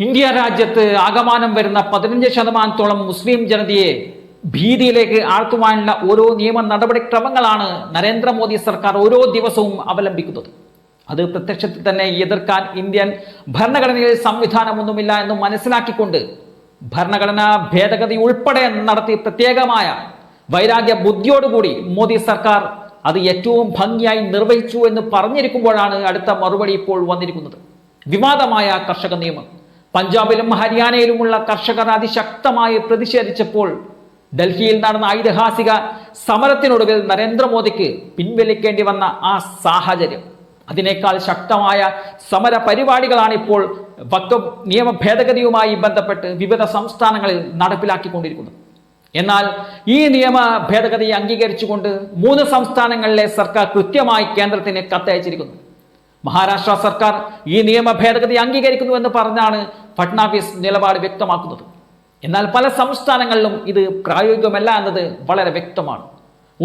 India രാജ്യത്ത് ആകമാനം വരുന്ന 15% മുസ്ലിം ജനതയെ ഭീതിയിലേക്ക് ആഴ്ത്തുവാനുള്ള ഓരോ നിയമ നടപടിക്രമങ്ങളാണ് നരേന്ദ്രമോദി സർക്കാർ ഓരോ ദിവസവും അവലംബിക്കുന്നത്. അത് പ്രത്യക്ഷത്തിൽ തന്നെ എതിർക്കാൻ ഇന്ത്യൻ ഭരണഘടനയിൽ സംവിധാനമൊന്നുമില്ല എന്ന് മനസ്സിലാക്കിക്കൊണ്ട് ഭരണഘടനാ ഭേദഗതി ഉൾപ്പെടെ നടത്തി പ്രത്യേകമായ വൈരാഗ്യ ബുദ്ധിയോടുകൂടി മോദി സർക്കാർ അത് ഏറ്റവും ഭംഗിയായി നിർവഹിച്ചു എന്ന് പറഞ്ഞിരിക്കുമ്പോഴാണ് അടുത്ത മറുപടി ഇപ്പോൾ വന്നിരിക്കുന്നത്. വിവാദമായ കർഷക നിയമം. പഞ്ചാബിലും ഹരിയാനയിലുമുള്ള കർഷകർ അതിശക്തമായി പ്രതിഷേധിച്ചപ്പോൾ ഡൽഹിയിൽ നടന്ന ഐതിഹാസിക സമരത്തിനൊടുവിൽ നരേന്ദ്രമോദിക്ക് പിൻവലിക്കേണ്ടി വന്ന ആ സാഹചര്യം, അതിനേക്കാൾ ശക്തമായ സമര പരിപാടികളാണ് ഇപ്പോൾ വഖഫ് നിയമ ഭേദഗതിയുമായി ബന്ധപ്പെട്ട് വിവിധ സംസ്ഥാനങ്ങളിൽ നടപ്പിലാക്കിക്കൊണ്ടിരിക്കുന്നത്. എന്നാൽ ഈ നിയമ ഭേദഗതി അംഗീകരിച്ചുകൊണ്ട് 3 സംസ്ഥാനങ്ങളിലെ സർക്കാർ കൃത്യമായി കേന്ദ്രത്തിന് കത്തയച്ചിരിക്കുന്നു. മഹാരാഷ്ട്ര സർക്കാർ ഈ നിയമ ഭേദഗതി അംഗീകരിക്കുന്നുവെന്ന് പറഞ്ഞാണ് ഫഡ്നാവിസ് നിലപാട് വ്യക്തമാക്കുന്നത്. എന്നാൽ പല സംസ്ഥാനങ്ങളിലും ഇത് പ്രായോഗികമല്ല എന്നത് വളരെ വ്യക്തമാണ്.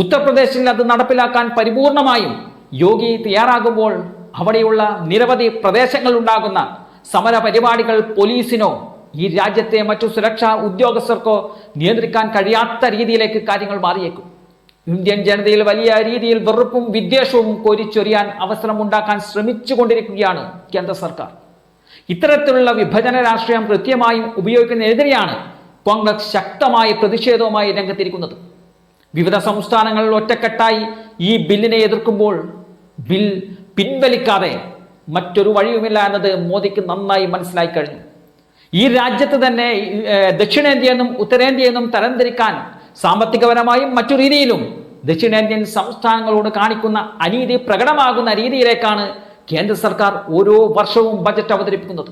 ഉത്തർപ്രദേശിൽ അത് നടപ്പിലാക്കാൻ പരിപൂർണമായും യോഗി തയ്യാറാകുമ്പോൾ അവിടെയുള്ള നിരവധി പ്രദേശങ്ങളിൽ ഉണ്ടാകുന്ന സമര പരിപാടികൾ പോലീസിനോ ഈ രാജ്യത്തെ മറ്റു സുരക്ഷാ ഉദ്യോഗസ്ഥർക്കോ നിയന്ത്രിക്കാൻ കഴിയാത്ത രീതിയിലേക്ക് കാര്യങ്ങൾ മാറിയേക്കും. ഇന്ത്യൻ ജനതയിൽ വലിയ രീതിയിൽ വെറുപ്പും വിദ്വേഷവും കോരിച്ചൊരിയാൻ അവസരമുണ്ടാക്കാൻ ശ്രമിച്ചുകൊണ്ടിരിക്കുകയാണ് കേന്ദ്ര സർക്കാർ. ഇത്തരത്തിലുള്ള വിഭജന രാഷ്ട്രീയം കൃത്യമായും ഉപയോഗിക്കുന്നതിനെതിരെയാണ് കോൺഗ്രസ് ശക്തമായ പ്രതിഷേധവുമായി രംഗത്തിരിക്കുന്നത്. വിവിധ സംസ്ഥാനങ്ങളിൽ ഒറ്റക്കെട്ടായി ഈ ബില്ലിനെ എതിർക്കുമ്പോൾ ബിൽ പിൻവലിക്കാതെ മറ്റൊരു വഴിയുമില്ല എന്നത് മോദിക്ക് നന്നായി മനസ്സിലായി കഴിഞ്ഞു. ഈ രാജ്യത്ത് തന്നെ ദക്ഷിണേന്ത്യയെന്നും ഉത്തരേന്ത്യയെന്നും തരംതിരിക്കാൻ സാമ്പത്തികപരമായും മറ്റു രീതിയിലും ദക്ഷിണേന്ത്യൻ സംസ്ഥാനങ്ങളോട് കാണിക്കുന്ന അനീതി പ്രകടമാകുന്ന രീതിയിലേക്കാണ് കേന്ദ്ര സർക്കാർ ഓരോ വർഷവും ബജറ്റ് അവതരിപ്പിക്കുന്നത്.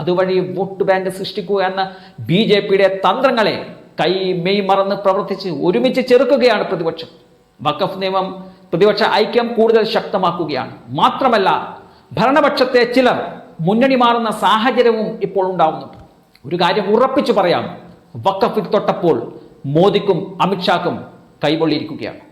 അതുവഴി വോട്ട് ബാങ്ക് സൃഷ്ടിക്കുക എന്ന BJPയുടെ തന്ത്രങ്ങളെ മെയ് മറന്ന് പ്രവർത്തിച്ച് ഒരുമിച്ച് ചെറുക്കുകയാണ് പ്രതിപക്ഷം. വഖഫ് നിയമം പ്രതിപക്ഷ ഐക്യം കൂടുതൽ ശക്തമാക്കുകയാണ്. മാത്രമല്ല, ഭരണപക്ഷത്തെ ചിലർ മുന്നണി മാറുന്ന സാഹചര്യവും ഇപ്പോൾ ഉണ്ടാവുന്നുണ്ട്. ഒരു കാര്യം ഉറപ്പിച്ചു പറയാം, വഖഫ് തൊട്ടപ്പോൾ മോദിക്കും അമിത്ഷാക്കും കൈപൊള്ളിയിരിക്കുകയാണ്.